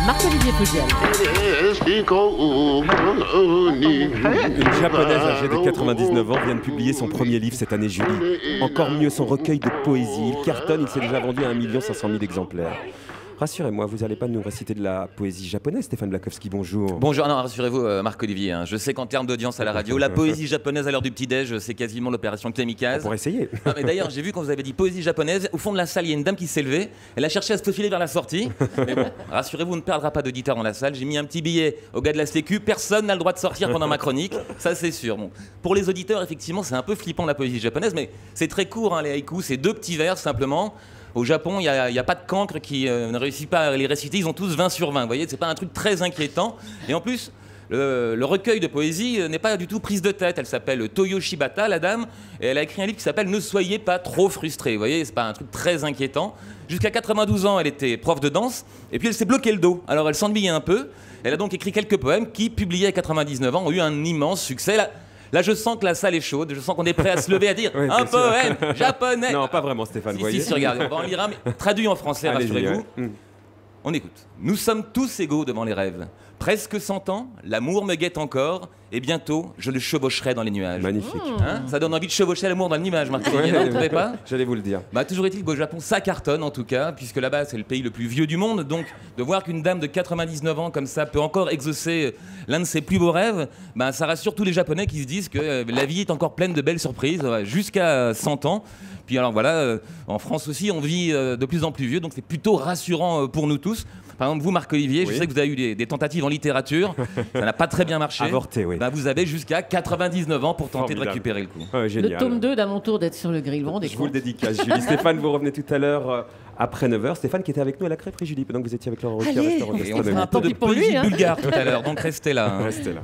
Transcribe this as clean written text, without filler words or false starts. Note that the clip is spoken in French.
Marc-Olivier Fogiel. Une japonaise âgée de 99 ans vient de publier son premier livre cette année, Julie. Encore mieux, son recueil de poésie. Il cartonne, il s'est déjà vendu à 1 500 000 exemplaires. Rassurez-moi, vous n'allez pas nous réciter de la poésie japonaise, Stéphane Blakowski, bonjour. Bonjour, non, rassurez-vous, Marc-Olivier, hein, je sais qu'en termes d'audience à la radio, la poésie japonaise à l'heure du petit-déj, c'est quasiment l'opération kamikaze. Pour essayer. Ah, mais d'ailleurs, j'ai vu quand vous avez dit poésie japonaise, au fond de la salle, il y a une dame qui s'est levée, elle a cherché à se faufiler vers la sortie. Mais bon, rassurez-vous, on ne perdra pas d'auditeurs dans la salle, j'ai mis un petit billet au gars de la Sécu, personne n'a le droit de sortir pendant ma chronique, ça c'est sûr. Bon. Pour les auditeurs, effectivement, c'est un peu flippant la poésie japonaise, mais c'est très court, hein, les haïkus, c'est 2 petits vers simplement. Au Japon, il n'y a pas de cancre qui ne réussit pas à les réciter. Ils ont tous 20 sur 20. Vous voyez, c'est pas un truc très inquiétant. Et en plus, le recueil de poésie n'est pas du tout prise de tête. Elle s'appelle Toyo Shibata, la dame. Et elle a écrit un livre qui s'appelle Ne soyez pas trop frustrés. Vous voyez, c'est pas un truc très inquiétant. Jusqu'à 92 ans, elle était prof de danse. Et puis elle s'est bloqué le dos. Alors elle s'ennuyait un peu. Elle a donc écrit quelques poèmes qui, publiés à 99 ans, ont eu un immense succès. Là, je sens que la salle est chaude, je sens qu'on est prêt à se lever à dire oui, un poème japonais. Non, pas vraiment, Stéphane. Si, regardez, on va en lire un, mais traduit en français, rassurez-vous. Ouais. On écoute. Nous sommes tous égaux devant les rêves. Presque 100 ans, l'amour me guette encore, et bientôt, je le chevaucherai dans les nuages. Magnifique. Hein, ça donne envie de chevaucher l'amour dans l'image, Marc-Olivier, vous ne trouvez pas? J'allais vous le dire. Bah, toujours est-il qu'au Japon, ça cartonne en tout cas, puisque là-bas, c'est le pays le plus vieux du monde. Donc, de voir qu'une dame de 99 ans comme ça peut encore exaucer l'un de ses plus beaux rêves, bah, ça rassure tous les Japonais qui se disent que la vie est encore pleine de belles surprises, jusqu'à 100 ans. Puis alors voilà, en France aussi, on vit de plus en plus vieux, donc c'est plutôt rassurant pour nous tous. Par exemple, vous, Marc-Olivier, je sais que vous avez eu des tentatives en littérature, ça n'a pas très bien marché. Avorté, oui. Bah, vous avez jusqu'à 99 ans pour tenter Formidable. de récupérer le coup. Le tome 2 d'À mon tour d'être sur le grill. Je vous le dédicace, Julie. Stéphane, vous revenez tout à l'heure après 9h. Stéphane qui était avec nous à la crêperie, Julie, pendant que vous étiez avec Laurent Ruquier au restaurant Et on fera gastronomique. un peu de pour lui, poésie hein. bulgare tout à l'heure, donc restez là. Restez là.